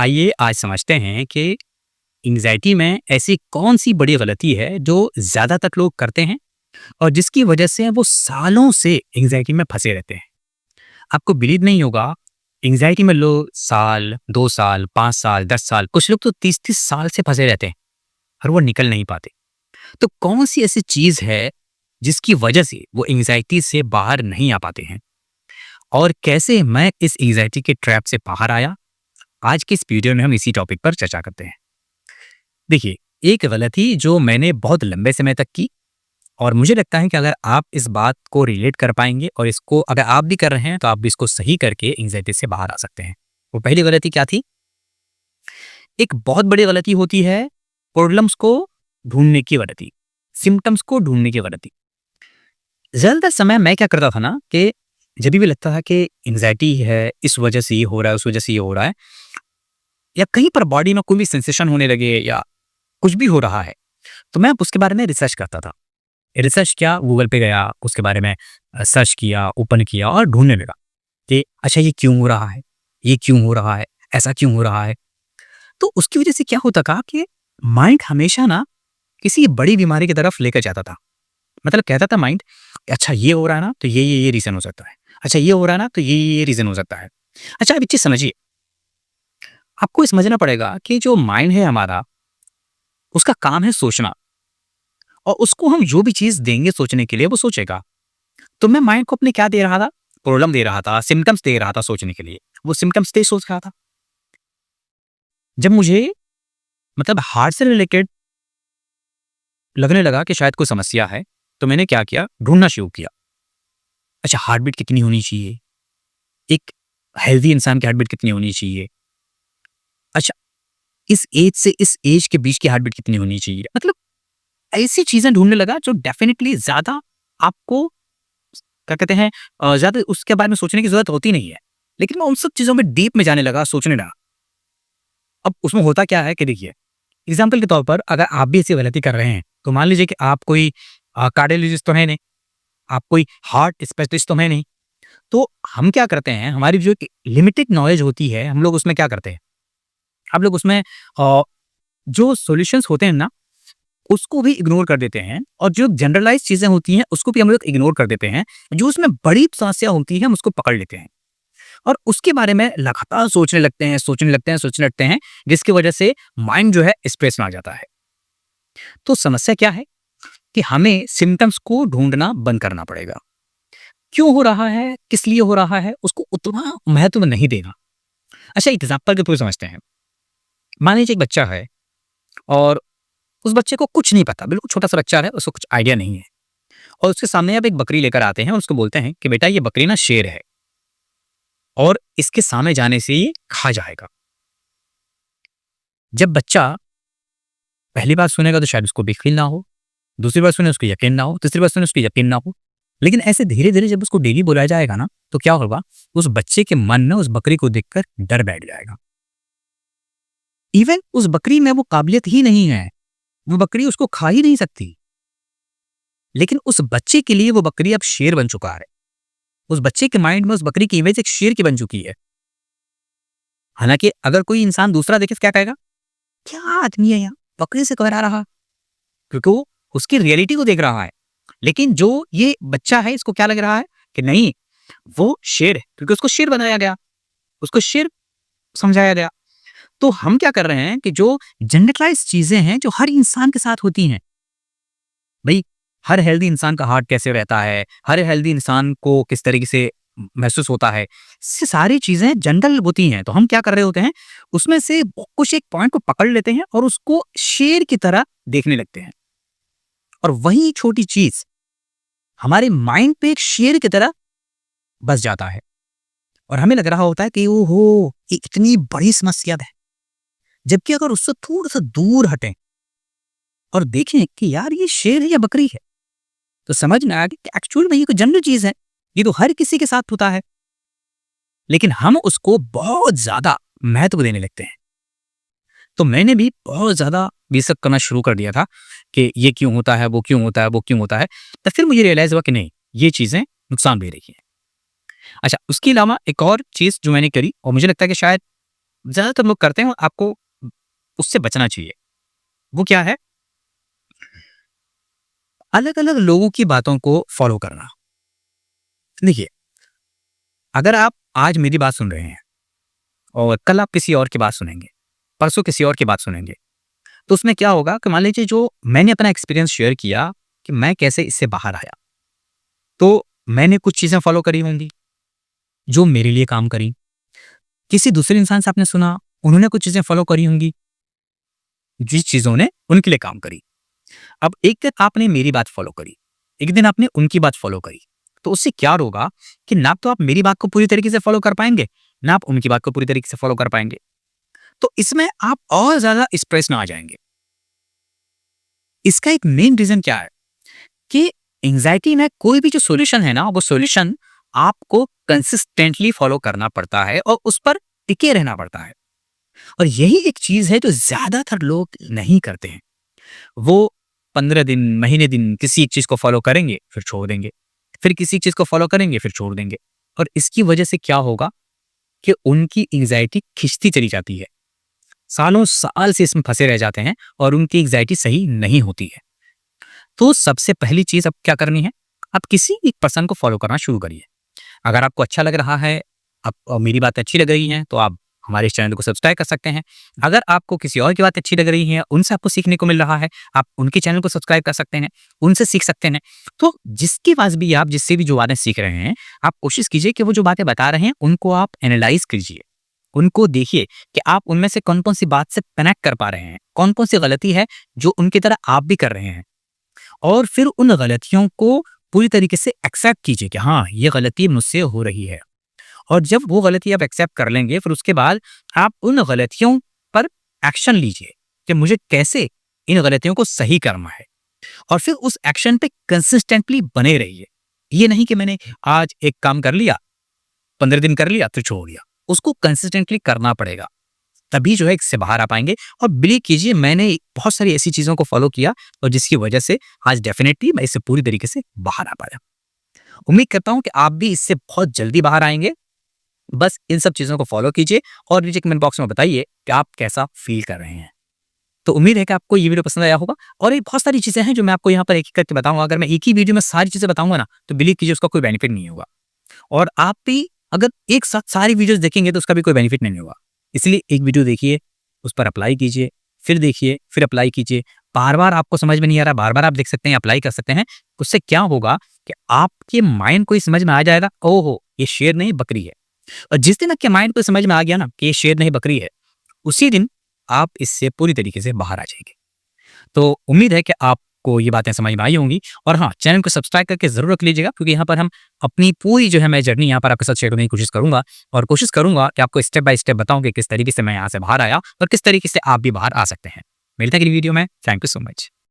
आइए आज समझते हैं कि एंग्जायटी में ऐसी कौन-सी बड़ी गलती है जो ज़्यादातर लोग करते हैं और जिसकी वजह से वो सालों से एंग्जायटी में फँसे रहते हैं। आपको बिलीव नहीं होगा, एंग्जायटी में लोग साल, 2 साल, 5 साल, 10 साल, कुछ लोग तो 30-30 साल से फँसे रहते हैं और वो निकल नहीं पाते। तो कौन-सी ऐसी चीज़ है जिसकी वजह से वो एंग्जायटी से बाहर नहीं आ पाते हैं? और कैसे मैं इस एंग्जायटी के ट्रैप से बाहर आया? आज के इस वीडियो में हम इसी टॉपिक पर चर्चा करते हैं। देखिए, एक गलती जो मैंने बहुत लंबे समय तक की और मुझे लगता है कि अगर आप इस बात को रिलेट कर पाएँगे और इसको अगर आप भी कर रहे हैं, तो आप भी इसको सही करके एंग्ज़ायटी से बाहर आ सकते हैं। वो पहली गलती क्या थी? एक बहुत बड़ी गलती होती है प्रॉब्लम्स को ढूँढने की गलती, सिम्पटम्स को ढूँढने की गलती। ज़्यादातर समय मैं क्या करता था ना कि जभी भी लगता था कि एंग्ज़ायटी है, इस वजह से ये हो रहा है, उस वजह से ये हो रहा है या कहीं पर बॉडी में कोई भी सेंसेशन होने लगे या कुछ भी हो रहा है, तो मैं उसके बारे में रिसर्च करता था। रिसर्च किया, गूगल पे गया, उसके बारे में सर्च किया, ओपन किया और ढूँढने लगा कि अच्छा ये क्यों हो रहा है? ये क्यों हो रहा है? ऐसा क्यों हो रहा है? तो उसकी वजह से क्या होता था कि माइंड हमेशा ना किसी बड़ी बीमारी की तरफ लेकर जाता था। मतलब कहता था माइंड, अच्छा ये हो रहा है ना, तो ये रीज़न हो सकता है। अच्छा ये हो रहा है ना, तो ये रीज़न हो सकता है। अच्छा अब एक चीज़ समझिए, आपको ये समझना पड़ेगा कि जो माइंड है हमारा, उसका काम है सोचना और उसको हम जो भी चीज़ देंगे सोचने के लिए वो सोचेगा। तो मैं माइंड को अपने क्या दे रहा था? प्रॉब्लम दे रहा था, सिम्पटम्स दे रहा था सोचने के लिए। वो सिम्पटम्स थे सोच रहा था। जब मुझे मतलब हार्ट से रिलेटेड लगने लगा कि शायद कोई समस्या है, तो मैंने क्या किया? ढूँढना शुरू किया। अच्छा हार्ट बीट कितनी होनी चाहिए? एक हेल्दी इंसान की हार्ट बीट कितनी होनी चाहिए? अच्छा इस एज से इस एज के बीच की हार्ट बीट कितनी होनी चाहिए? मतलब ऐसी चीज़ें ढूँढने लगा जो डेफ़िनिटली ज़्यादा आपको क्या कहते हैं ज़्यादा उसके बारे में सोचने की ज़रूरत होती नहीं है। लेकिन मैं उन सब चीज़ों में डीप में जाने लगा, सोचने लगा। अब उसमें होता क्या है कि देखिए, एग्ज़ाम्पल के तौर पर अगर आप भी ऐसी गलती कर रहे हैं, तो मान लीजिए कि आप कोई कार्डियोलॉजिस्ट तो है नहीं, आप कोई हार्ट स्पेशलिस्ट तो है नहीं। तो हम क्या करते हैं, हमारी जो एक लिमिटेड नॉलेज होती है, हम लोग उसमें क्या करते हैं, हम लोग उसमें जो सॉल्यूशंस होते हैं ना, उसको भी इग्नोर कर देते हैं और जो जनरलाइज़ चीज़ें होती हैं, उसको भी हम लोग इग्नोर कर देते हैं। जो उसमें बड़ी समस्या होती है, हम उसको पकड़ लेते हैं और उसके बारे में लगातार सोचने लगते हैं, सोचने लगते हैं, सोचने लगते हैं, जिसकी वजह से माइंड जो है स्ट्रेस में आ जाता है। तो समस्या क्या है कि हमें सिम्पटम्स को ढूँढना बंद करना पड़ेगा। क्यों हो रहा है, किस लिए हो रहा है, उसको उतना महत्व नहीं देना। अच्छा एग्ज़ाम्पल के थ्रू समझते हैं। मान लीजिए एक बच्चा है और उस बच्चे को कुछ नहीं पता, बिल्कुल छोटा-सा बच्चा है, उसको कुछ आइडिया नहीं है और उसके सामने आप एक बकरी लेकर आते हैं और उसको बोलते हैं कि बेटा ये बकरी ना शेर है और इसके सामने जाने से ये खा जाएगा। जब बच्चा पहली बार सुनेगा तो शायद उसको बिल्कुल ना हो, दूसरी बार सुने उसको यकीन ना हो, तीसरी बार सुने उसको यकीन ना हो। लेकिन ऐसे धीरे-धीरे जब उसको डेली बुलाया जाएगा ना, तो क्या होगा? उस बच्चे के मन में उस बकरी को देखकर डर बैठ जाएगा। इवन उस बकरी में वो काबिलियत ही नहीं है, वो बकरी उसको खा ही नहीं सकती। लेकिन उस बच्चे के लिए वो बकरी अब शेर बन चुका है। उस बच्चे के माइंड में उस बकरी की इमेज एक शेर की बन चुकी है। हालाँकि अगर कोई इंसान दूसरा देखे तो क्या कहेगा? क्या आदमी है यार, बकरी से कह रहा, क्योंकि वो उसकी रियलिटी को देख रहा है। लेकिन जो ये बच्चा है इसको क्या लग रहा है कि नहीं, वो शेर है क्योंकि उसको शेर बनाया गया, उसको शेर समझाया गया। तो हम क्या कर रहे हैं कि जो जनरलाइज़ चीज़ें हैं जो हर इंसान के साथ होती हैं। भई हर हेल्दी इंसान का हार्ट कैसे रहता है, हर हेल्दी इंसान को किस तरीके से महसूस होता है, ये सारी चीज़ें जनरल होती हैं। तो हम क्या कर रहे होते हैं, उसमें से कुछ एक पॉइंट को पकड़ लेते हैं और उसको शेर की तरह देखने लगते हैं। और वही छोटी चीज़ हमारे माइंड पे एक शेर की तरह बस जाता है और हमें लग रहा होता है कि ओहो! ये इतनी बड़ी समस्या है। जबकि अगर उससे थोड़ा-सा दूर हटें और देखें कि यार ये शेर है या बकरी है, तो समझ में आया कि एक्चुअल में ये कोई जनरल चीज़ है। ये तो हर किसी के साथ होता है। लेकिन हम उसको बहुत ज़्यादा महत्व देने लगते हैं। तो मैंने भी बहुत ज़्यादा रिसर्च करना शुरू कर दिया था कि ये क्यों होता है, वो क्यों होता है, वो क्यों होता है। तो फिर मुझे रियलाइज़ हुआ कि नहीं, ये चीज़ें नुकसान दे रही हैं। अच्छा, उसके अलावा एक और चीज़ जो मैंने करी और मुझे लगता है कि शायद ज़्यादातर लोग करते हैं और आपको उससे बचना चाहिए। वो क्या है? अलग-अलग लोगों की बातों को फ़ॉलो करना। देखिए, अगर आप आज मेरी बात सुन रहे हैं और कल आप किसी और की बात सुनेंगे, परसों किसी और की बात सुनेंगे, तो उसमें क्या होगा कि मान लीजिए जो मैंने अपना एक्सपीरियंस शेयर किया कि मैं कैसे इससे बाहर आया, तो मैंने कुछ चीज़ें फ़ॉलो करी होंगी, जो मेरे लिए काम करी। किसी दूसरे इंसान से आपने सुना, उन्होंने कुछ चीज़ें फ़ॉलो करी होंगी, जिस चीज़ों ने उनके लिए काम करी। अब एक दिन आपने मेरी बात फ़ॉलो करी, एक दिन आपने उनकी बात फ़ॉलो करी, तो उससे क्या होगा कि ना तो आप मेरी बात को पूरी तरीके से फ़ॉलो कर पाएँगे, ना आप उनकी बात को पूरी तरीके से फ़ॉलो कर पाएँगे। तो इसमें आप और ज़्यादा स्ट्रेस में आ जाएँगे। इसका एक मेन रीज़न क्या है कि एंग्ज़ायटी में कोई भी जो सॉल्यूशन है ना, वो सॉल्यूशन आपको कंसिस्टेंटली फ़ॉलो करना पड़ता है और उस पर टिके रहना पड़ता है। और यही एक चीज़ है जो ज़्यादातर लोग नहीं करते हैं। वो 15 दिन, महीने दिन किसी एक चीज़ को फ़ॉलो करेंगे, फिर छोड़ देंगे। फिर किसी चीज़ को फ़ॉलो करेंगे, फिर छोड़ देंगे। और इसकी वजह से क्या होगा कि उनकी एंग्ज़ायटी खिंचती चली जाती है। सालों साल से इसमें फँसे रह जाते हैं और उनकी एंग्ज़ायटी सही नहीं होती है। तो सबसे पहली चीज़ अब क्या करनी है? आप किसी एक पर्सन को फ़ॉलो करना शुरू करिए। अगर आपको अच्छा लग रहा है, आप मेरी बातें अच्छी लग रही हैं, तो आप हमारे इस चैनल को सब्सक्राइब कर सकते हैं। अगर आपको किसी और की बात अच्छी लग रही है, उनसे आपको सीखने को मिल रहा है, आप उनके चैनल को सब्सक्राइब कर सकते हैं, उनसे सीख सकते हैं। तो जिसके पास भी आप जिससे भी जो बातें सीख रहे हैं, आप कोशिश कीजिए कि वो जो बातें बता रहे हैं, उनको आप एनालाइज़ कीजिए। उनको देखिए कि आप उनमें से कौन-कौन सी बात से कनेक्ट कर पा रहे हैं, कौन-कौन सी गलती है, जो उनकी तरह आप भी कर रहे हैं। और फिर उन गलतियों को पूरी तरीके से एक्सेप्ट कीजिए कि हाँ, ये गलती मुझसे हो रही है। और जब वो गलती आप एक्सेप्ट कर लेंगे, फिर उसके बाद आप उन गलतियों पर एक्शन लीजिए कि मुझे कैसे इन गलतियों को सही करना है। और फिर उस एक्शन पे कंसिस्टेंटली बने रहिए। ये नहीं कि मैंने आज एक काम कर लिया, 15 दिन कर लिया, फिर छोड़ दिया। उसको कंसिस्टेंटली करना पड़ेगा। तभी जो है इससे बाहर आ पाएँगे और बिलीव कीजिए मैंने बहुत सारी ऐसी चीज़ों को फ़ॉलो किया और जिसकी वजह से आज डेफ़िनेटली मैं इससे पूरी तरीके से बाहर आ पाया। उम्मीद करता हूँ कि आप भी इससे बहुत जल्दी बाहर आएँगे। बस इन सब चीज़ों को फ़ॉलो कीजिए और नीचे कमेंट बॉक्स में बताइए कि आप कैसा फ़ील कर रहे हैं। तो उम्मीद है कि आपको ये वीडियो पसंद आया होगा और ये बहुत सारी चीज़ें हैं जो मैं आपको यहाँ पर एक-एक करके बताऊँगा। अगर मैं एक ही वीडियो में सारी चीज़ें बताऊँगा ना, तो बिलीव कीजिए उसका कोई बेनिफिट नहीं होगा। और आप भी अगर एक साथ सारी वीडियोज़ देखेंगे तो उसका भी कोई बेनिफिट नहीं होगा। इसलिए एक वीडियो देखिए, उस पर अप्लाई कीजिए, फिर देखिए, फिर अप्लाई कीजिए। बार-बार आपको समझ में नहीं आ रहा, बार-बार आप देख सकते हैं, अप्लाई कर सकते हैं। उससे क्या होगा कि आपके माइंड को ये समझ में आ जाएगा, ओहो! ये शेर नहीं बकरी है। और जिस दिन आपके माइंड को समझ में आ गया ना कि ये शेर नहीं बकरी है, उसी दिन आप इससे पूरी तरीके से बाहर आ जाएँगे। तो उम्मीद है कि आपको ये बातें समझ में आई होंगी और हाँ, चैनल को सब्सक्राइब करके ज़रूर रख लीजिएगा क्योंकि यहाँ पर हम अपनी पूरी जो है मैं जर्नी यहाँ पर आपके साथ शेयर करने की कोशिश करूँगा और कोशिश करूँगा कि आपको स्टेप बाय स्टेप बताऊँ कि किस तरीके से मैं यहाँ से बाहर आया और किस तरीके से आप भी बाहर आ सकते हैं। मिलते हैं अगली वीडियो में। Thank you so much.